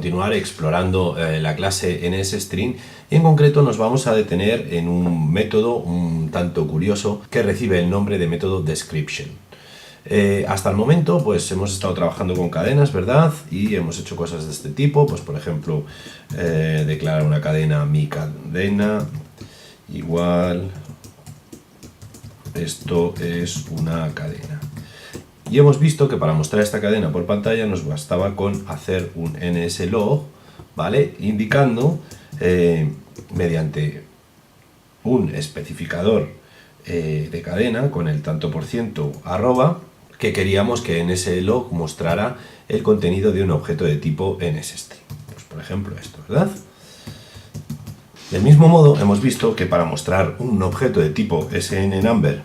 continuar explorando la clase NSString y en concreto nos vamos a detener en un método un tanto curioso que recibe el nombre de método description. Hasta el momento pues hemos estado trabajando con cadenas, ¿verdad? Y hemos hecho cosas de este tipo, pues por ejemplo declarar una cadena, mi cadena igual, esto es una cadena. Y hemos visto que para mostrar esta cadena por pantalla nos bastaba con hacer un nslog, ¿vale? Indicando mediante un especificador de cadena con el tanto por ciento arroba que queríamos que nslog mostrara el contenido de un objeto de tipo NSString. Pues por ejemplo esto, ¿verdad? Del mismo modo hemos visto que para mostrar un objeto de tipo snNumber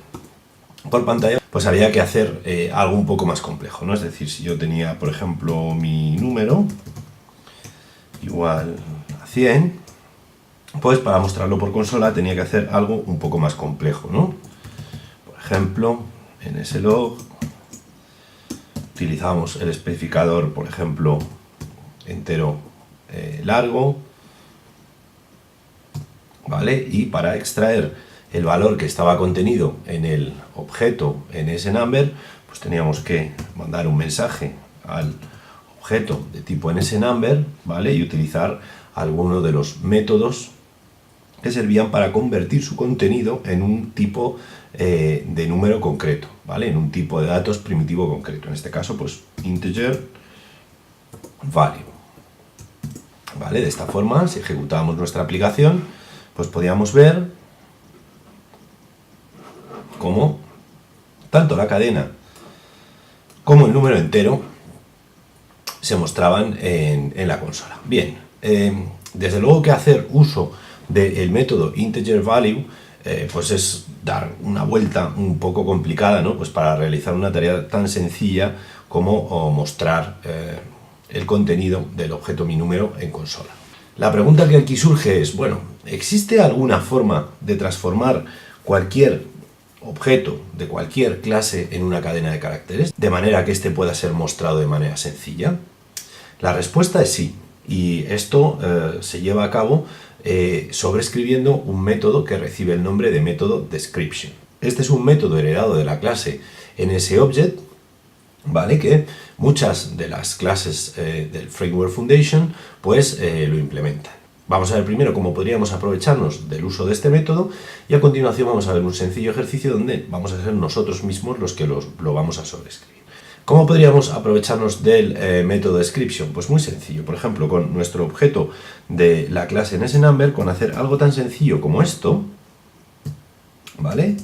por pantalla pues había que hacer algo un poco más complejo, ¿no? Es decir, si yo tenía por ejemplo mi número igual a 100, pues para mostrarlo por consola tenía que hacer algo un poco más complejo, ¿no? Por ejemplo, en nslog utilizamos el especificador, por ejemplo, entero largo, ¿vale? Y para extraer el valor que estaba contenido en el objeto NSNumber, pues teníamos que mandar un mensaje al objeto de tipo NSNumber, ¿vale? Y utilizar alguno de los métodos que servían para convertir su contenido en un tipo de número concreto, ¿vale? En un tipo de datos primitivo concreto. En este caso, pues integer value, ¿vale? De esta forma, si ejecutábamos nuestra aplicación, pues podíamos ver cómo tanto la cadena como el número entero se mostraban en la consola. Bien, desde luego que hacer uso del método integer value pues es dar una vuelta un poco complicada, ¿no? Pues para realizar una tarea tan sencilla como mostrar el contenido del objeto mi número en consola. La pregunta que aquí surge es, bueno, ¿existe alguna forma de transformar cualquier objeto de cualquier clase en una cadena de caracteres, de manera que éste pueda ser mostrado de manera sencilla? La respuesta es sí, y esto se lleva a cabo sobreescribiendo un método que recibe el nombre de método description. Este es un método heredado de la clase NSObject, ¿vale? Que muchas de las clases del Framework Foundation pues lo implementan. Vamos a ver primero cómo podríamos aprovecharnos del uso de este método y a continuación vamos a ver un sencillo ejercicio donde vamos a ser nosotros mismos los que lo vamos a sobreescribir. ¿Cómo podríamos aprovecharnos del método description? Pues muy sencillo, por ejemplo con nuestro objeto de la clase NSNumber, con hacer algo tan sencillo como esto, ¿vale?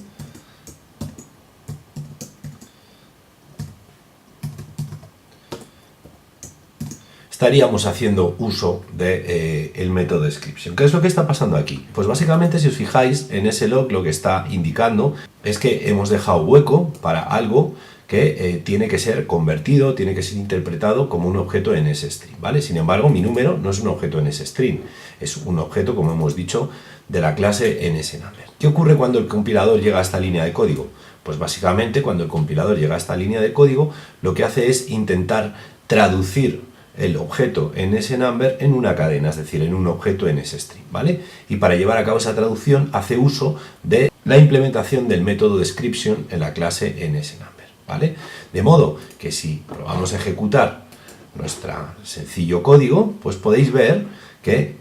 Estaríamos haciendo uso del método description. ¿Qué es lo que está pasando aquí? Pues básicamente, si os fijáis, en ese log lo que está indicando es que hemos dejado hueco para algo que tiene que ser convertido, tiene que ser interpretado como un objeto NSString, ¿vale? Sin embargo, mi número no es un objeto NSString, es un objeto, como hemos dicho, de la clase NSNumber. ¿Qué ocurre cuando el compilador llega a esta línea de código? Pues básicamente, cuando el compilador llega a esta línea de código, lo que hace es intentar traducir el objeto NSNumber en una cadena, es decir, en un objeto NSString, ¿vale? Y para llevar a cabo esa traducción hace uso de la implementación del método description en la clase NSNumber, ¿vale? De modo que si probamos a ejecutar nuestro sencillo código, pues podéis ver que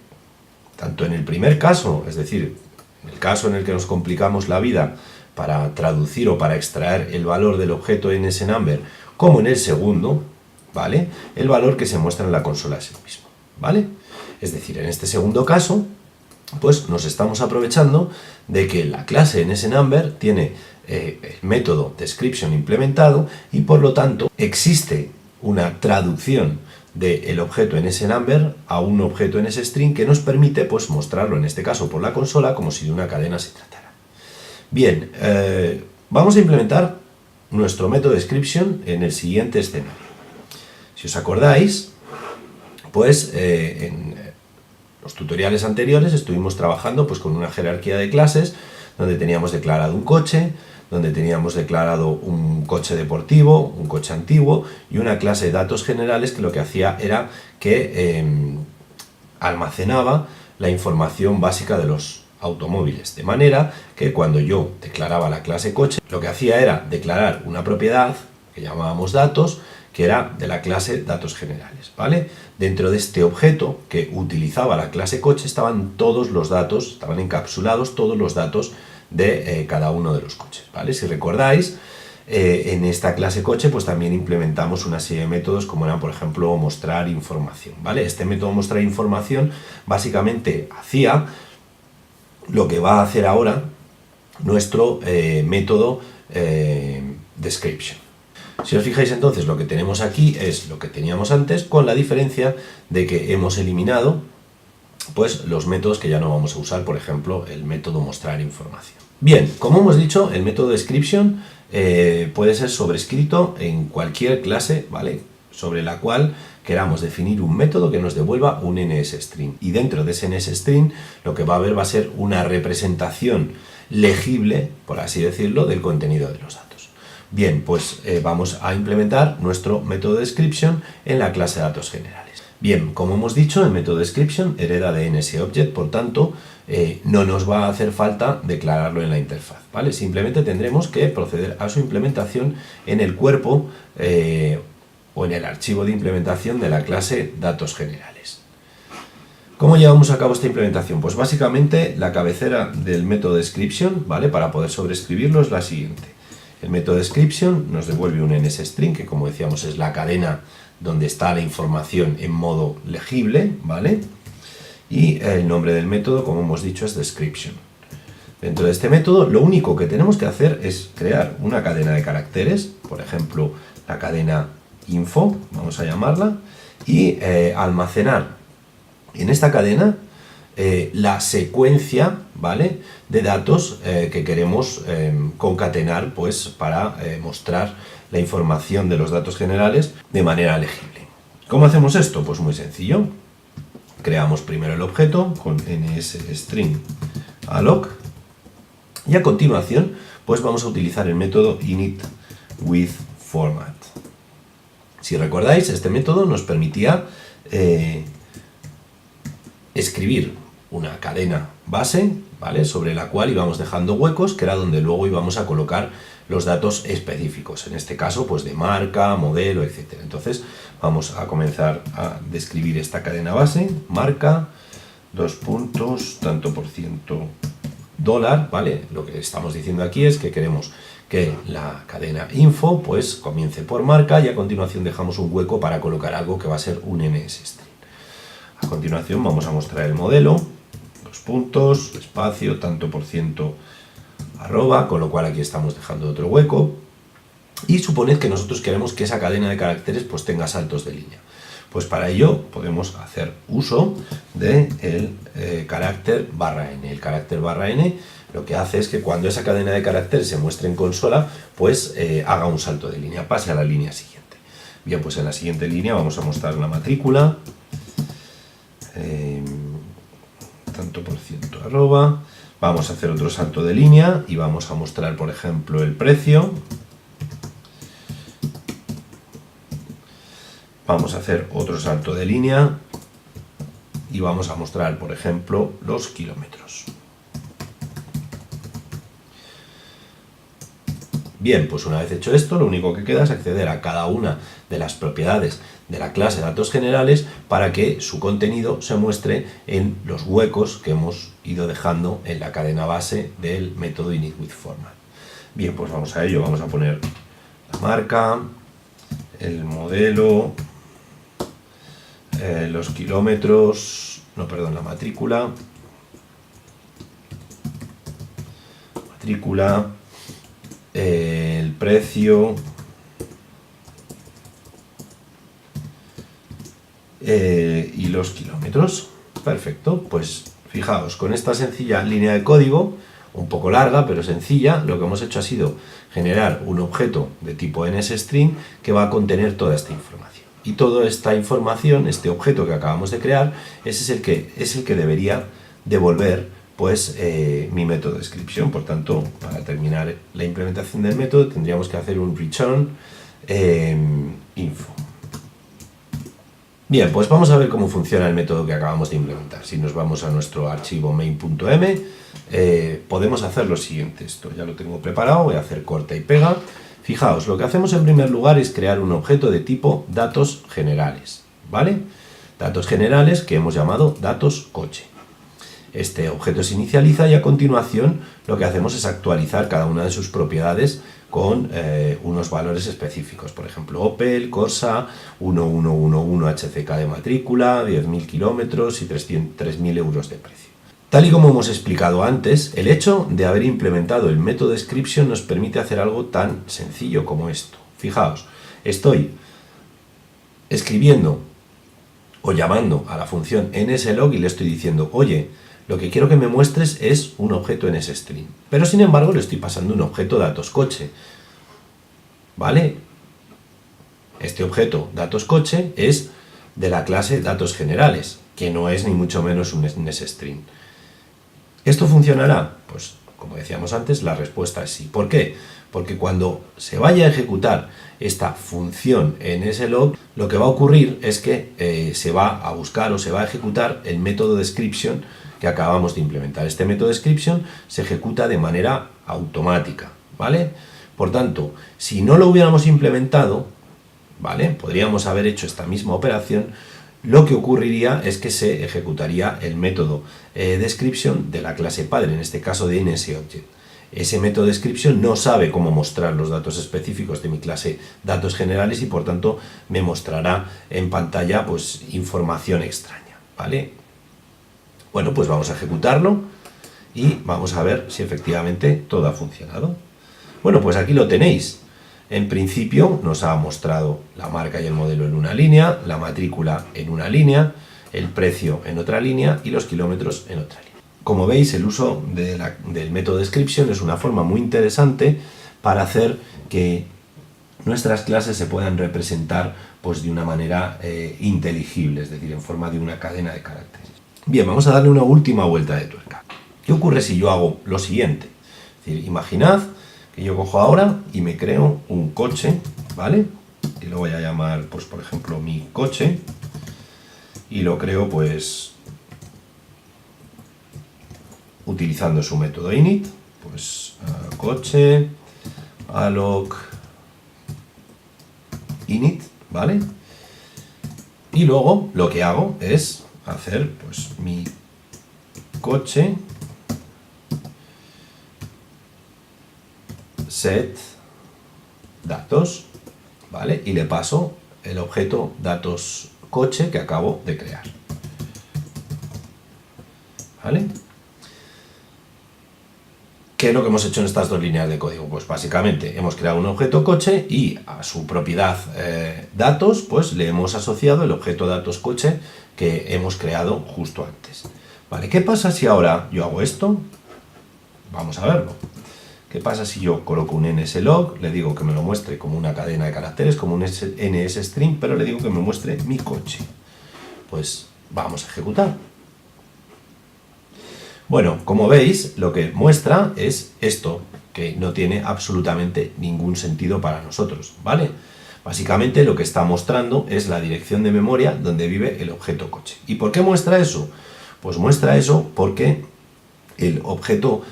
tanto en el primer caso, es decir, en el caso en el que nos complicamos la vida para traducir o para extraer el valor del objeto NSNumber, como en el segundo, ¿vale? El valor que se muestra en la consola es el mismo, ¿vale? Es decir, en este segundo caso, pues nos estamos aprovechando de que la clase NSNumber tiene el método description implementado y por lo tanto existe una traducción del objeto NSNumber a un objeto NSString que nos permite pues mostrarlo, en este caso por la consola, como si de una cadena se tratara. Bien, vamos a implementar nuestro método description en el siguiente escenario. Si os acordáis, pues en los tutoriales anteriores estuvimos trabajando pues con una jerarquía de clases donde teníamos declarado un coche, donde teníamos declarado un coche deportivo, un coche antiguo y una clase de datos generales que lo que hacía era que almacenaba la información básica de los automóviles, de manera que cuando yo declaraba la clase coche, lo que hacía era declarar una propiedad que llamábamos datos, que era de la clase datos generales, ¿vale? Dentro de este objeto que utilizaba la clase coche estaban todos los datos, estaban encapsulados todos los datos de cada uno de los coches, ¿vale? Si recordáis, en esta clase coche pues también implementamos una serie de métodos como eran, por ejemplo, mostrar información, ¿vale? Este método mostrar información básicamente hacía lo que va a hacer ahora nuestro método description. Si os fijáis entonces, lo que tenemos aquí es lo que teníamos antes, con la diferencia de que hemos eliminado pues los métodos que ya no vamos a usar, por ejemplo, el método mostrar información. Bien, como hemos dicho, el método description puede ser sobrescrito en cualquier clase, ¿vale? Sobre la cual queramos definir un método que nos devuelva un NSString. Y dentro de ese NSString lo que va a haber va a ser una representación legible, por así decirlo, del contenido de los datos. Bien, pues vamos a implementar nuestro método description en la clase de datos generales. Bien, como hemos dicho, el método description hereda de NSObject, por tanto, no nos va a hacer falta declararlo en la interfaz, ¿vale? Simplemente tendremos que proceder a su implementación en el cuerpo o en el archivo de implementación de la clase datos generales. ¿Cómo llevamos a cabo esta implementación? Pues básicamente la cabecera del método description, ¿vale? Para poder sobreescribirlo es la siguiente. El método description nos devuelve un NSString, que como decíamos es la cadena donde está la información en modo legible, ¿vale? Y el nombre del método, como hemos dicho, es description. Dentro de este método, lo único que tenemos que hacer es crear una cadena de caracteres, por ejemplo, la cadena info, vamos a llamarla, y almacenar en esta cadena la secuencia, ¿vale?, de datos que queremos concatenar pues, para mostrar la información de los datos generales de manera legible. ¿Cómo hacemos esto? Pues muy sencillo. Creamos primero el objeto con NSString alloc y a continuación pues vamos a utilizar el método initWithFormat. Si recordáis, este método nos permitía escribir una cadena base, ¿vale?, sobre la cual íbamos dejando huecos, que era donde luego íbamos a colocar los datos específicos, en este caso pues de marca, modelo, etc. Entonces vamos a comenzar a describir esta cadena base, marca, tanto por ciento dólar, ¿vale? Lo que estamos diciendo aquí es que queremos que la cadena info pues comience por marca y a continuación dejamos un hueco para colocar algo que va a ser un NSString. A continuación vamos a mostrar el modelo, espacio, tanto por ciento arroba, con lo cual aquí estamos dejando otro hueco. Y suponed que nosotros queremos que esa cadena de caracteres pues tenga saltos de línea. Pues para ello podemos hacer uso del carácter /n. El carácter /n lo que hace es que cuando esa cadena de caracteres se muestre en consola, pues haga un salto de línea, pase a la línea siguiente. Bien, pues en la siguiente línea vamos a mostrar la matrícula, tanto por ciento arroba, vamos a hacer otro salto de línea y vamos a mostrar, por ejemplo, el precio. Vamos a hacer otro salto de línea y vamos a mostrar, por ejemplo, los kilómetros. Bien, pues una vez hecho esto, lo único que queda es acceder a cada una de las propiedades de la clase de datos generales para que su contenido se muestre en los huecos que hemos ido dejando en la cadena base del método initWithFormat. Bien, pues vamos a ello. Vamos a poner la marca, el modelo, los kilómetros, la matrícula, el precio, y los kilómetros. Perfecto, pues fijaos, con esta sencilla línea de código, un poco larga pero sencilla, lo que hemos hecho ha sido generar un objeto de tipo NSString que va a contener toda esta información. Y toda esta información, este objeto que acabamos de crear, ese es el que debería devolver pues mi método description. Por tanto, para terminar la implementación del método tendríamos que hacer un return info. Bien, pues vamos a ver cómo funciona el método que acabamos de implementar. Si nos vamos a nuestro archivo main.m, podemos hacer lo siguiente. Esto ya lo tengo preparado, voy a hacer corta y pega. Fijaos, lo que hacemos en primer lugar es crear un objeto de tipo datos generales, ¿vale? Datos generales que hemos llamado datos coche. Este objeto se inicializa y a continuación lo que hacemos es actualizar cada una de sus propiedades con unos valores específicos. Por ejemplo, Opel, Corsa, 1111 HCK de matrícula, 10.000 kilómetros y 3.000 euros de precio. Tal y como hemos explicado antes, el hecho de haber implementado el método description nos permite hacer algo tan sencillo como esto. Fijaos, estoy escribiendo o llamando a la función nslog y le estoy diciendo, oye, lo que quiero que me muestres es un objeto NSString. Pero sin embargo le estoy pasando un objeto datos coche. ¿Vale? Este objeto datos coche es de la clase datos generales, que no es ni mucho menos un NSString. ¿Esto funcionará? Pues como decíamos antes, la respuesta es sí. ¿Por qué? Porque cuando se vaya a ejecutar esta función nslog, lo que va a ocurrir es que se va a buscar o se va a ejecutar el método description que acabamos de implementar. Este método description se ejecuta de manera automática, ¿vale? Por tanto, si no lo hubiéramos implementado, ¿vale? Podríamos haber hecho esta misma operación. Lo que ocurriría es que se ejecutaría el método description de la clase padre, en este caso de NSObject. Ese método description no sabe cómo mostrar los datos específicos de mi clase datos generales y por tanto me mostrará en pantalla pues información extraña, ¿vale? Bueno, pues vamos a ejecutarlo y vamos a ver si efectivamente todo ha funcionado. Bueno, pues aquí lo tenéis. En principio nos ha mostrado la marca y el modelo en una línea, la matrícula en una línea, el precio en otra línea y los kilómetros en otra línea. Como veis, el uso del método description es una forma muy interesante para hacer que nuestras clases se puedan representar pues, de una manera inteligible, es decir, en forma de una cadena de caracteres. Bien, vamos a darle una última vuelta de tuerca. ¿Qué ocurre si yo hago lo siguiente? Es decir, imaginad que yo cojo ahora y me creo un coche, ¿vale? Y lo voy a llamar, pues por ejemplo, mi coche. Y lo creo, pues, utilizando su método init. Pues, coche, alloc, init, ¿vale? Y luego lo que hago es hacer, pues, mi coche set datos, ¿vale? Y le paso el objeto datos coche que acabo de crear, ¿vale? ¿Qué es lo que hemos hecho en estas dos líneas de código? Pues básicamente hemos creado un objeto coche y a su propiedad datos, pues le hemos asociado el objeto datos coche que hemos creado justo antes. ¿Vale? ¿Qué pasa si ahora yo hago esto? Vamos a verlo. ¿Qué pasa si yo coloco un nslog, le digo que me lo muestre como una cadena de caracteres, como un NSString, pero le digo que me muestre mi coche? Pues vamos a ejecutar. Bueno, como veis, lo que muestra es esto, que no tiene absolutamente ningún sentido para nosotros, ¿vale? Básicamente lo que está mostrando es la dirección de memoria donde vive el objeto coche. ¿Y por qué muestra eso? Pues muestra eso porque el objeto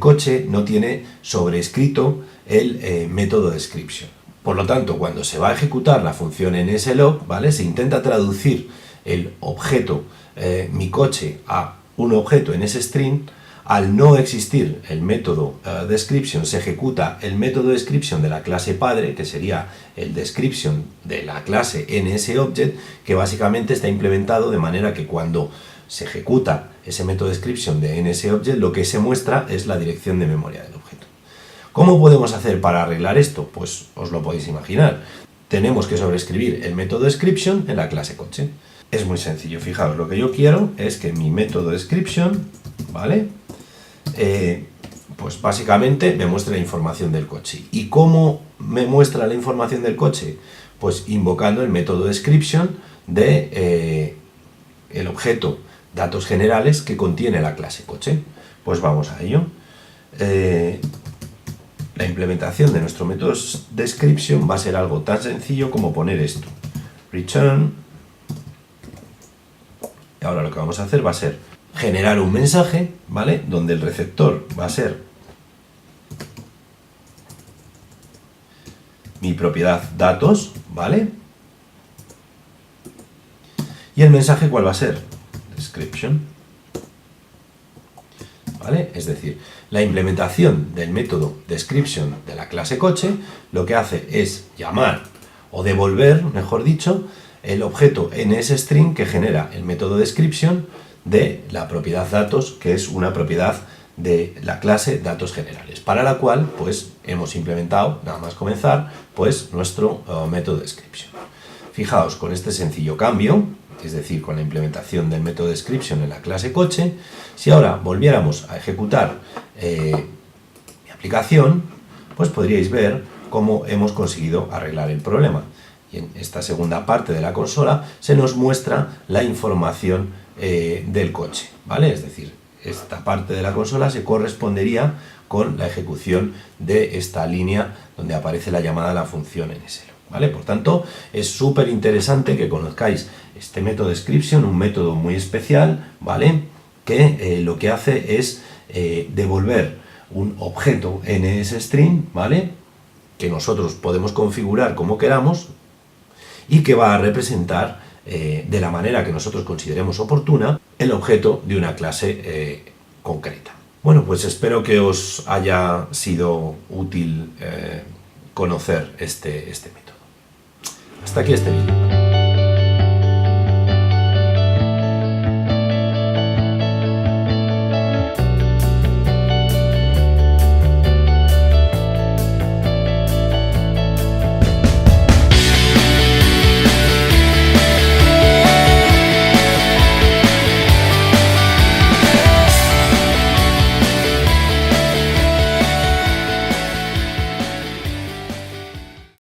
coche no tiene sobrescrito el método description. Por lo tanto, cuando se va a ejecutar la función nslog, ¿vale? Se intenta traducir el objeto mi coche a un objeto NSString. Al no existir el método description, se ejecuta el método description de la clase padre, que sería el description de la clase NSObject, que básicamente está implementado de manera que cuando se ejecuta ese método description de NSObject, lo que se muestra es la dirección de memoria del objeto. ¿Cómo podemos hacer para arreglar esto? Pues os lo podéis imaginar. Tenemos que sobreescribir el método description en la clase coche. Es muy sencillo, fijaos, lo que yo quiero es que mi método description, ¿vale? Pues básicamente me muestre la información del coche. ¿Y cómo me muestra la información del coche? Pues invocando el método description de el objeto datos generales que contiene la clase coche. Pues vamos a ello. La implementación de nuestro método description va a ser algo tan sencillo como poner esto. Return. Y ahora lo que vamos a hacer va a ser generar un mensaje, ¿vale? Donde el receptor va a ser mi propiedad datos, ¿vale? Y el mensaje, ¿cuál va a ser? Description. ¿Vale? Es decir, la implementación del método description de la clase coche lo que hace es llamar o devolver, mejor dicho, el objeto NSString que genera el método description de la propiedad datos, que es una propiedad de la clase datos generales, para la cual pues hemos implementado, nada más comenzar, pues nuestro método description. Fijaos, con este sencillo cambio, es decir, con la implementación del método description en la clase coche, si ahora volviéramos a ejecutar mi aplicación, pues podríais ver cómo hemos conseguido arreglar el problema. Y en esta segunda parte de la consola se nos muestra la información del coche, ¿vale? Es decir, esta parte de la consola se correspondería con la ejecución de esta línea donde aparece la llamada a la función NSLog, ¿vale? Por tanto, es súper interesante que conozcáis este método description, un método muy especial, ¿vale? Que lo que hace es devolver un objeto NSString, ¿vale? Que nosotros podemos configurar como queramos y que va a representar de la manera que nosotros consideremos oportuna el objeto de una clase concreta. Bueno, pues espero que os haya sido útil conocer este método. Hasta aquí este vídeo.